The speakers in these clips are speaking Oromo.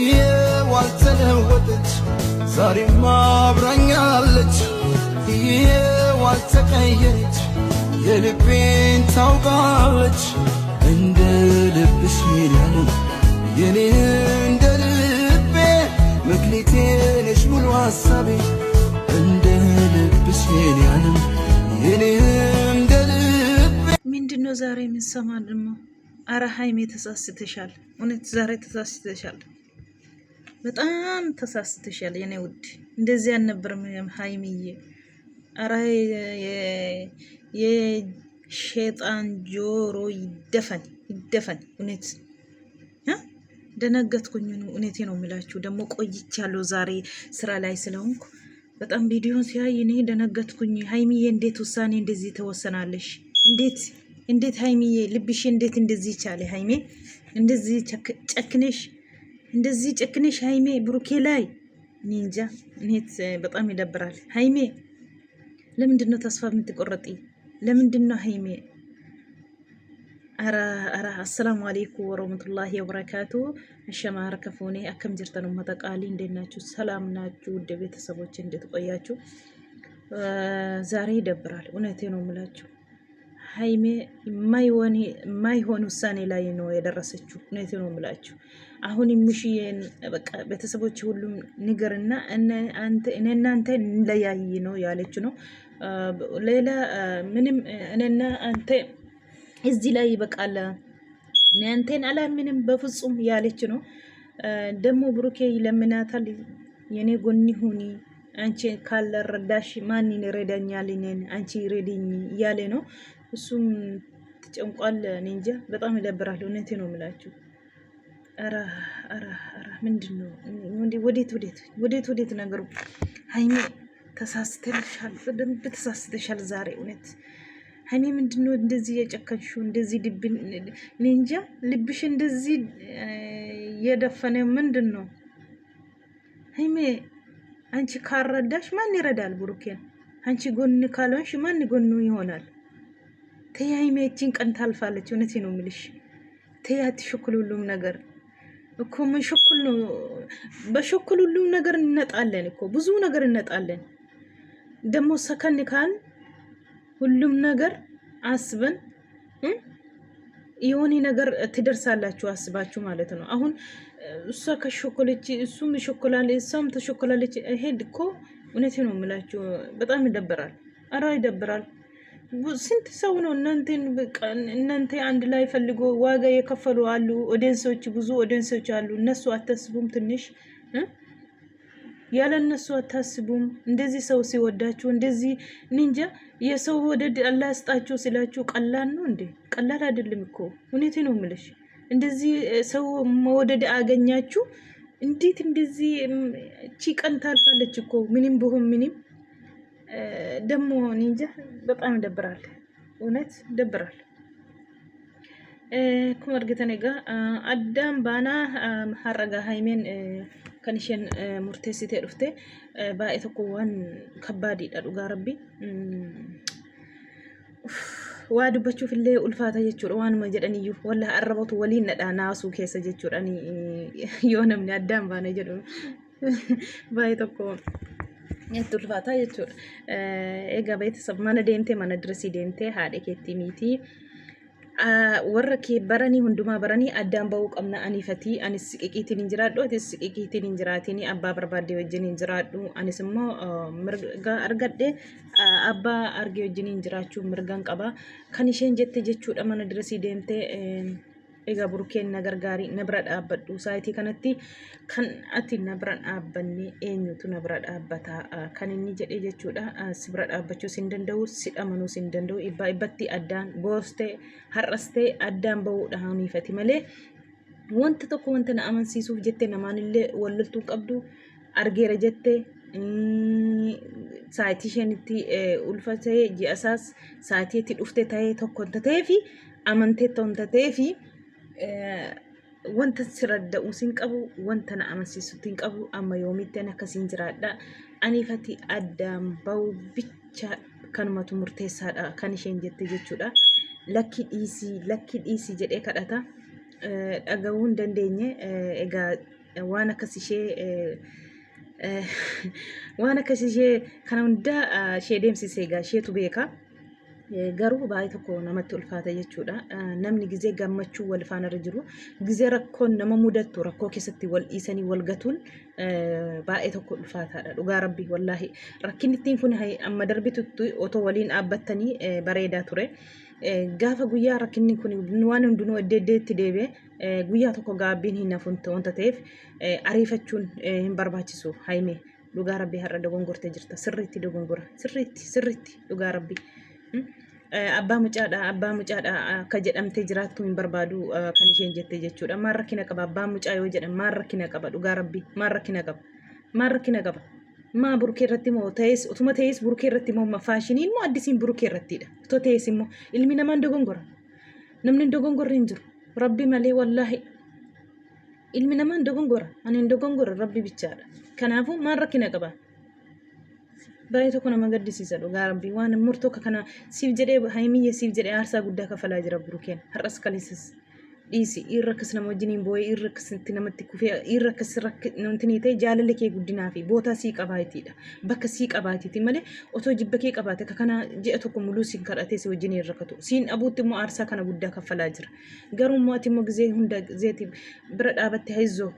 የዋልተለወጠች ዛሬም አብራኛለች የዋልተቀየረች የልቤን ታውቃለች እንደ ልብሽ ያለው የኔ እንደ ልቤ መክሊቴ ነሽ ሙሉ ሐሳቤ እንደ ልብሽ ያለው የኔ እንደ ልቤ ምንድነው ዛሬ የምንሰማ ደግሞ? አረ ሃይሜ ተሳስተሻል። እውነት ዛሬ ተሳስተሻል። በጣም ተሳስተሻል የኔ ውድ። እንደዚህ አልነበረም ሃይሚዬ። አረ የሸጣን ጆሮ ይደፈን ይደፈን። እውነት ደነገጥኩኝ። እውነቴ ነው የሚላችሁ። ደግሞ ቆይቻለሁ ዛሬ ስራ ላይ ስለሆንኩ በጣም ቪዲዮን ሲያይ እኔ ደነገጥኩኝ። ሃይሚዬ እንዴት ውሳኔ እንደዚህ ተወሰናለሽ? እንዴት ሃይሚዬ ልብሽ እንዴት እንደዚህ ቻለ? ሃይሜ እንደዚህ ጨክነሽ ሃይሜ ብሩኬ ላይ እኔ እንጃ። እኔት በጣም ይደብራል። ሃይሜ ለምንድነው ተስፋ የምትቆረጢ? ለምንድነው ሃይሜ? አራ አሰላሙ አለይኩም ወራህመቱላሂ ወበረካቱ። አሸማረ ከፎኔ አከም ጅርተን መተቃሊ እንደናችሁ ሰላም ናችሁ? ውድ ቤተሰቦች እንዴት ቆያችሁ? ዛሬ ይደብራል። እውነቴ ነው የምላችሁ። ሃይሜ የማይሆን ውሳኔ ላይ ነው የደረሰችው። እውነቴ ነው የምላችሁ። አሁን ምሽዬን በቃ ቤተሰቦች ሁሉም ንገርና እናንተ እንለያይ ነው ያለች ነው። ሌላ ምንም እኔና አንተ እዚህ ላይ ይበቃል፣ እናንተን አላምንም በፍጹም ያለች ነው። ደግሞ ብሩኬ ይለምናታል፣ የኔ ጎኒ ሁኒ፣ አንቺ ካልረዳሽ ማን ይረዳኛል? እኔን አንቺ ረዲኝ እያለ ነው። እሱም ተጨንቋል። እኔ እንጃ በጣም ይደብራል። እውነቴ ነው የምላችሁ። አራ ምንድነው? ወዴት ነገሩ? ሃይሜ ተሳስተሻል፣ በደንብ ተሳስተሻል ዛሬ እውነት። ሃይሜ ምንድነው እንደዚህ የጨከንሽው? እንደዚህ ልብን እኔ እንጃ ልብሽ እንደዚህ የደፈነ ምንድነው? ሃይሜ አንቺ ካረዳሽ ማን ይረዳል ብሩኬን? አንቺ ጎን ካልሆንሽ ማን ጎኑ ይሆናል? ተይ ሃይሜ እቺን ቀን ታልፋለች። እውነቴ ነው የምልሽ። ተይ አትሽኩል። ሁሉም ነገር እኮ ምን ሽኩል ነው? በሽኩል ሁሉም ነገር እንነጣለን እኮ ብዙ ነገር እንነጣለን። ደግሞ ሰከን ካል ሁሉም ነገር አስበን የሆነ ነገር ትደርሳላችሁ አስባችሁ ማለት ነው። አሁን እሷ ከሾኮለች እሱም ይሾኮላል፣ እሷም ተሾኮላለች። ሄድ እኮ እውነቴ ነው የምላችሁ በጣም ይደብራል። አራ ይደብራል። ስንት ሰው ነው እናንተ አንድ ላይ ፈልጎ ዋጋ የከፈሉ አሉ። ኦዲየንሶች ብዙ ኦዲየንሶች አሉ። እነሱ አታስቡም? ትንሽ ያለ እነሱ አታስቡም? እንደዚህ ሰው ሲወዳችሁ እንደዚህ እንጃ የሰው ወደድ አላህ ያስጣችሁ ሲላችሁ ቀላል ነው እንዴ? ቀላል አይደለም እኮ እውነቴ ነው የምልሽ። እንደዚህ ሰው መወደድ አገኛችሁ እንዴት እንደዚህ እቺ ቀን ታልፋለች እኮ ምንም ቢሆን ምንም። ደግሞ እንጃ በጣም ይደብራል። እውነት ይደብራል። ኩማ እርግተኔጋ አዳም ባና ሀረጋ ሃይሜን ከንሽን ሙርቴሲቴ ዱፍቴ ባኤተኮ ዋን ከባዲ ዱጋ ረቢ waa dubbachuuf illee ulfaata jechuudha. Waanuma jedhaniyyuu walla arrabatu waliin nadhaa naasuu keessa jechuudha. Yoo namni addaan baana jedhu baay'ee tokko itti ulfaata jechuudha. Egaa beeksisa mana deemtee mana diresii deemtee haadha keetti miitii warra kee baranii hundumaa baranii addaan bahuu qabna. Aniifatii anis siqiqiitiin hin jiraadhu, atis siqiqiitiin hin jiraatiin, abbaa barbaadde wajjin hin jiraadhu. Anis immoo mirga argadhe abbaa argee wajjin hin jiraachuu mirgaan qaba. Kan isheen jette jechuudha mana diresii deemtee egaa burkeen na gargaarii na bira dhaabbadhu. Saayitii kanatti kan ati na bira dhaabbanne eenyutu na bira dhaabbataa? Kan inni jedhee jechuudha. Si bira dhaabbachuu sin danda'u, si dhamanuu sin danda'u. Ibbatti addaan boostee har'astee addaan bahuudha haniifati malee wanta tokko wanta na amansiisuuf jettee namaanillee walloltuu qabdu. Argeera jettee saayitii ishenitti ulfatee ji'asaas saayitii itti dhufte ta'ee tokko ta'ee fi amantee ta'ee fi wanta siradda usin qabu wanta na amansiisu tin qabu amma yoomitti ana akkasiin jiraadha. Aniifati addaan bahu bicha kanumatu murteessaadha kan isheen jette jechuudha. Lakki dhiisii jedhee kadhata dhagahuu hin dandeenye. Egaa waan akkas ishee waan akkas ishee kana hunda ishee deemsisee egaa isheetu beeka. Garuu baay'ee tokko namatti ulfaata jechuudha. Namni gizee gammachuu wal faana irra jiru gizee rakkoon nama mudattu rakkoo keessatti wal dhiisanii wal gatuun baay'ee tokko ulfaataadha. Dhugaa rabbii wallaahi rakkinni ittiin kun amma darbitutti otoo waliin dhaabbattanii bareedaa ture. Gaafa guyyaa rakkinni kun waan hundinuu eddeetti deebi'e guyyaa tokko gaabbiin hin hafu wanta ta'eef ariifachuun hin barbaachisu. Haymee dhugaa rabbii har'a dogongortee jirta. Sirriitti dogongora. Sirriitti dhugaa rabbii. Abbaa mucaadha akka jedhamtee jiraattu hin barbaadu kan isheen jettee jechuudha. Maal rakkina qaba abbaa mucaa yoo jedhan maal rakkina qaba dhugaa rabbii maal rakkina qaba maa burkee irratti moo ta'es utuma ta'es burkee irratti moo faashiniin moo addisiin burkee irrattidha. Utoo ta'es immoo ilmi namaa dogongora. Namni dogongorri hin jiru rabbi malee wallaahi ilmi namaa dogongora. Ani hin dogongora rabbi bichaadha. Kanaafuu maal rakkina qaba. Baay'ee tokko nama gaddisiisa dhugaa rabbii waan murtoo kana siif jedhee haymiyye siif jedhee aarsaa guddaa kafalaa jira burukeen har'as kaleessas dhiisi irra akkas nama wajjiniin boo'ee irra akkasitti namatti kufee irra akkas namtinii ta'e jaalala kee guddinaa fi bootaa sii qabaatiidha bakka sii qabaatiiti malee otoo jibba kee qabaate kana ji'a tokko muluu siin kadhatee si wajjiniin rakkatu siin abuutti immoo aarsaa kana guddaa kafalaa jira garuu immoo ati immoo gizee hunda gizeeti bira dhaabatte haizoo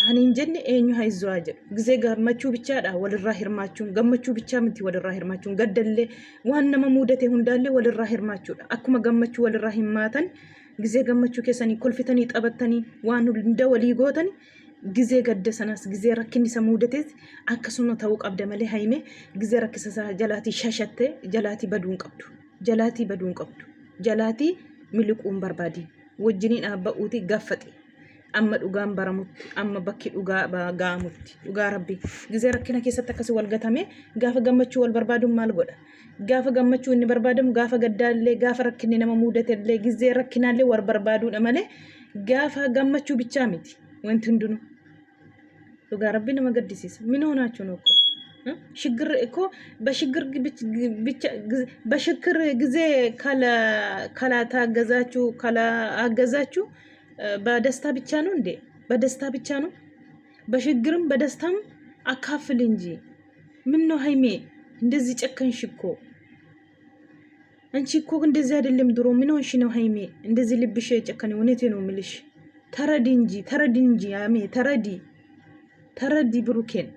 Hanin jenne eenyu haizoo jedhu gizee gammachuu bichaadha walirraa hirmaachuun gammachuu bichaa miti walirraa hirmaachuun gaddallee waan nama mudate hundaallee walirraa hirmaachuudha akkuma gammachuu walirraa hirmaatan gizee gammachuu keessanii kolfitanii taphattanii waan hunda walii gootanii gizee gadda sanas gizee rakkinni isa mudates akkasuma ta'uu qabda malee haymee gizee rakkisa jalaatii shashattee jalaatii baduun qabdu jalaatii miliquun barbaadi wajjiniin dhaabba'uuti gaafate amma dhugaan baramutti amma bakki dhugaa ga'amutti dhugaa rabbii gizee rakkina keessatti akkasii wal gatame gaafa gammachuu wal barbaaduun maal godha gaafa gammachuu inni barbaadamu gaafa gaddaallee gaafa rakkinni nama mudatellee gizee rakkinaallee wal barbaaduudha malee gaafa gammachuu bichaa miti wanti hundinuu dhugaa rabbii nama gaddisiisa min ሆናችሁ ነው እኮ ችግር እኮ በችግር ጊዜ ካላታገዛችሁ ካላአገዛችሁ በደስታ ብቻ ነው እንዴ በደስታ ብቻ ነው በችግርም በደስታም አካፍል እንጂ ምን ነው ሃይሜ እንደዚህ ጨከንሽ እኮ አንቺ እኮ እንደዚህ አይደለም ድሮ ምን ሆንሽ ነው ሃይሜ እንደዚህ ልብሽ ጨከነ እውነቴ ነው የምልሽ ተረዲ እንጂ ሃይሜ ተረዲ ብሩኬን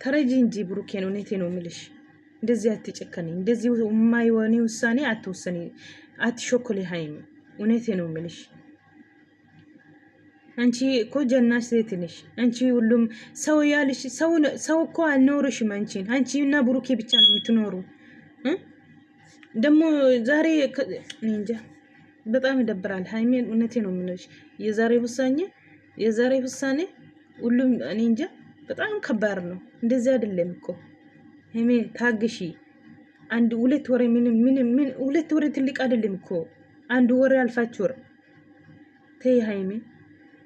ተረጂ እንጂ ብሩኬን እውነቴ ነው የምልሽ እንደዚህ አትጨከኒ እንደዚህ የማይሆን ውሳኔ አትወሰኒ አትሾኮሊ ሃይሜ እውነቴ ነው የምልሽ አንቺ እኮ ጀናሽ ሴት ነሽ አንቺ ሁሉም ሰው ያልሽ ሰው እኮ አልኖርሽም አንቺና ብሩኬ ብቻ ነው የምትኖሩ ደግሞ ዛሬ እንጃ በጣም ይደብራል ሃይሜን እውነቴ ነው የምልሽ የዛሬ ውሳኔ ሁሉም እኔ እንጃ በጣም ከባድ ነው እንደዚህ አይደለም እኮ ሃይሜ ታግሺ አንድ ሁለት ወር ምን ሁለት ወር ትልቅ አይደለም እኮ አንድ ወር አልፋችሁ ተይ ሃይሜ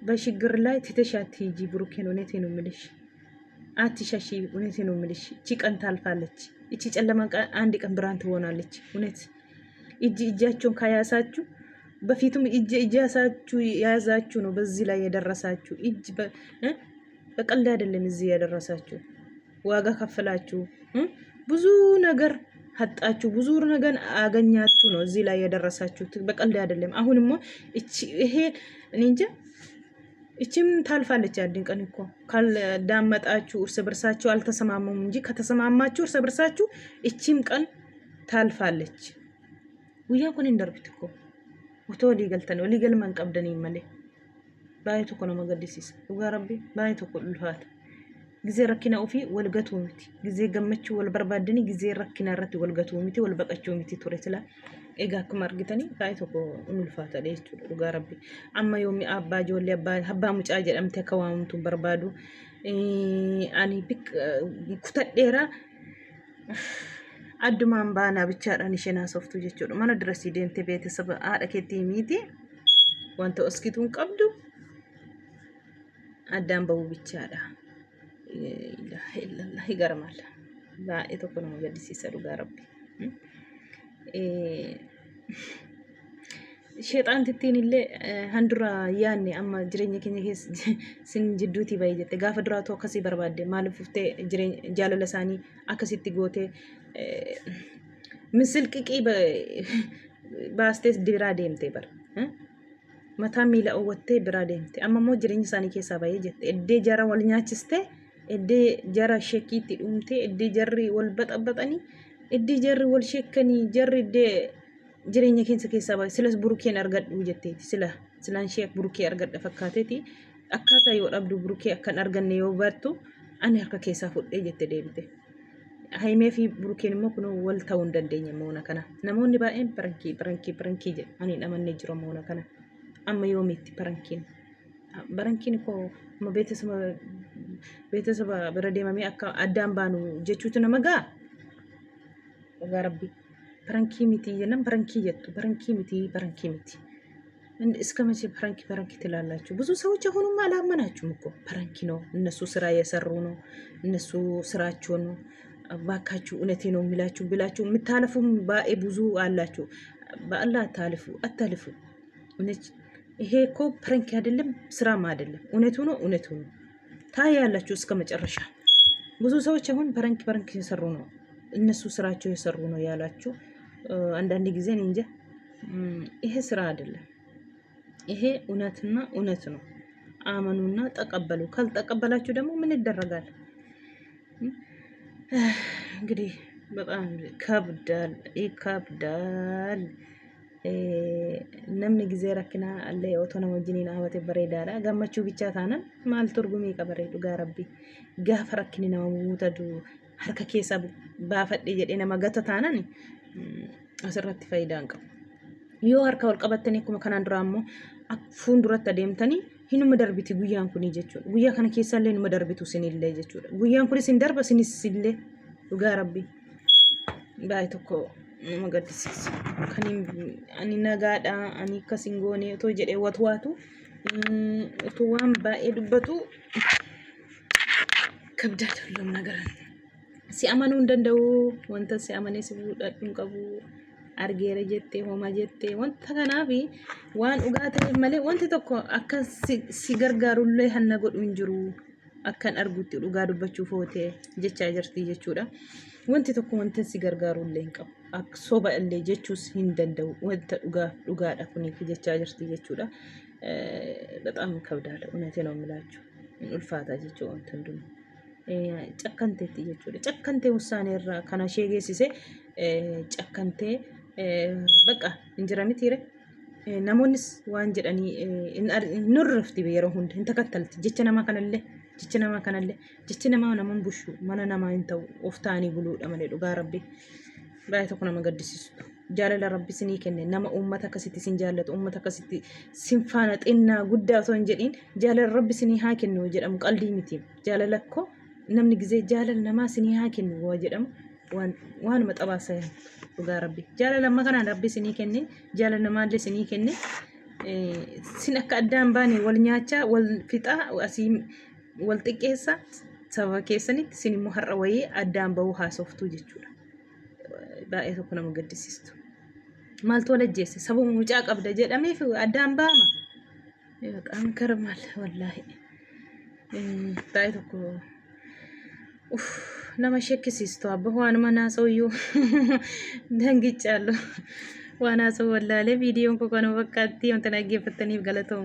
በሽግር ላይ ትተሻት ሂጂ ብሩኬን እውነቴ ነው የምልሽ አትሻሺ እውነቴ ነው የምልሽ እቺ ቀን ታልፋለች እቺ ጨለማ ቀን አንድ ቀን ብርሃን ትሆናለች እውነት እጃቸውን ካያሳችሁ በፊቱም እጃሳችሁ ያዛችሁ ነው በዚህ ላይ የደረሳችሁ እጅ በቀልድ አይደለም እዚህ ያደረሳችሁ ዋጋ ከፈላችሁ ብዙ ነገር ሀጣችሁ ብዙ ነገር አገኛችሁ ነው እዚህ ላይ ያደረሳችሁ በቀልድ አይደለም አሁንማ ይሄ እንጃ እቺም ታልፋለች አንድን ቀን እኮ ካልዳመጣችሁ እርስ በርሳችሁ አልተሰማሙም እንጂ ከተሰማማችሁ እርስ በርሳችሁ እቺም ቀን ታልፋለች ወያ ኮን እንደርብት እኮ ወቶ ሊገልተን ሊገል ማን ቀብደን ይመለ ባይቱ ኮን መገድሲስ ወጋረቢ ባይቱ ኮን ልፋት ጊዜ ረኪና ኦፊ ወልገቱ ምቲ ጊዜ ገመቹ ወልበርባድኒ ጊዜ ረኪና ረቲ ወልገቱ ምቲ ወልበቀቹ ምቲ ቱረትላ ኤጋክ ማርግተኒ ባይቱ ኮን ልፋት አለይቱ ወጋረቢ አማ ዮሚ አባ ጆሊ አባ ሙጫ ጀደምተ ከዋምቱ በርባዱ አኒ ቢክ ኩተዴራ አድማን ባና ብቻ ዳን ሸና ሶፍቱ ጀቹ ማነ ድረስ ይደንተ ቤተሰብ አደከቲ ሚቲ ወንተ እስኪቱን ቀብዱ አዳም በው ብቻ ዳ ኢላህ ኢላህ ይገርማል ባኤ ተኮነ መገድ ሲሰሩ ጋር ረቢ sheexaan tittiin illee handura yaanne amma jireenya keenya keessa sin jidduutii bahee jette gaafa duraatu akkasii barbaadde maaliif uftee jireenya jaalala isaanii akkasitti gootee misilqiqii baastees biraa deemtee bara mataa miila owwattee biraa deemte amma immoo jireenya isaanii keessaa bahee jette eddee jara wal nyaachiste eddee jara sheekiitti dhumte eddee jarri wal baxabaxanii eddee jarri wal sheekanii jarri eddee jireenya keessaa bahee silas burukeen argadhu jetteeti silaan sheek burukee argadha fakkaateeti akkaataa yoo dhabdu burukee akkan arganne yoo bartu ani harka keessaa fudhee jette deebite. Haimee fi burukeen immoo kun wal ta'uu hin dandeenya moona kana namoonni baay'een barankii jedhu ani namannee jiru moona kana amma yoomitti barankiin koo ma beetasaba bira deemamee akka addaan baanu jechuutu nama ga'a dhugaa rabbi. Barankii miti jennaan barankii jettu barankii miti እስከ መቼ በረንኪ ትላላችሁ? ብዙ ሰዎች አሁንም አላመናችሁም እኮ በረንኪ ነው። እነሱ ስራ እየሰሩ ነው። እነሱ ስራቸው ነው። ባካችሁ እውነቴ ነው የሚላችሁ ብላችሁ የምታለፉም ብዙ አላችሁ። በአላህ አታልፉ። ይሄ እኮ በረንኪ አይደለም ስራም አይደለም። እውነቱ ነው። ታያላችሁ እስከ መጨረሻ። ብዙ ሰዎች አሁን በረንኪ እየሰሩ ነው። እነሱ ስራቸው እየሰሩ ነው ያላችሁ አንዳንድ ጊዜ እንጃ ይሄ ስራ አይደለም። ይሄ እውነት ነው። አመኑና ተቀበሉ። ካልተቀበላችሁ ደግሞ ምን ይደረጋል? እንግዲህ በጣም ይከብዳል። namni gizee rakkinaa allee otoo nama wajjiniin dhaabate bareedaadha. Gammachuu bichaa taanaan maal turgumii qabaree dhugaa rabbi gaafa rakkinni nama muutatu harka keessa baafadhe jedhee nama gata taanaan asirratti faayidaan qabu. Yoo harka wal qabattanii akkuma kanaan dura ammoo fuulduratti adeemtanii hinuma darbiti guyyaan kuni jechuudha. Guyyaa kana keessallee hinuma darbitu sinillee jechuudha. Guyyaan kunis hin darba sinisillee dhugaa rabbi baay'ee tokko nama gaddisiisa. Kan ani nagaadha ani akkasin goone otoo jedhee watwaatu otoo waan baay'ee dubbatu kabdaadha ሁሉም ነገር si amanuu hin danda'u. Wanta si amanee si fuudhadhu hin qabu. Argeera jettee hooma jettee wanta kanaaf waan dhugaa ta'e malee wanti tokko akka si gargaarullee hanna godhu hin jiru. Akkan argutti dhugaa dubbachuuf hootee jechaa jirti jechuudha. Wanti tokko wanta si gargaarullee hin qabu. Akka soba illee jechuus hin danda'u. Wanta dhugaadha kuniif jechaa jirti jechuudha. በጣም ከብዳለ እውነቴ ነው የምላችሁ ulfaata jechuudha wanta hunduu. Cakkanteetti jechuudha. Cakkantee ውሳኔራ kana sheegeessise cakkantee bakka injira mitiire namoonnis waan jedhanii nurrafti yeroo hunda hin takattalti jecha namaa kanallee jechi namaa naman bushu mana namaa hin ta'u of ta'anii buluudha malee dhugaa rabbi baay'ee tokko nama gaddisiistu. Jaalala rabbi sinii kenne nama uummata akkasitti sin jaallatu uummata akkasitti sin faana xinnaa guddaa osoo hin jedhiin jaalala rabbi sinii haa kennu jedhamu qaldii miti. Jaalala akkoo namni gizee jaalala namaa sinii haa kennu waa jedhamu waanuma xabaasa dhugaa rabbi. Jaalala amma kanaan rabbi sinii kenne jaalala namaallee sinii kenne sin akka addaan baane wal nyaachaa wal fixaa asii wal xiqqeessa sababa keessanitti sin immoo har'a wayii addaan bahuu haasoftuu jechuudha. Baay'ee tokko nama gaddisiistu. Maaltu wal ajjeesse sababa mucaa qabda jedhameef addaan baama. Qaama karmaal wallaahi baay'ee tokko nama shekkisiistu abba waan manaa ሰውዬው ደንግጫለሁ። ዋና ሰው ወላለ ቪዲዮን ኮኮኖ በቃቲ እንተናገፈተኒ ገለተው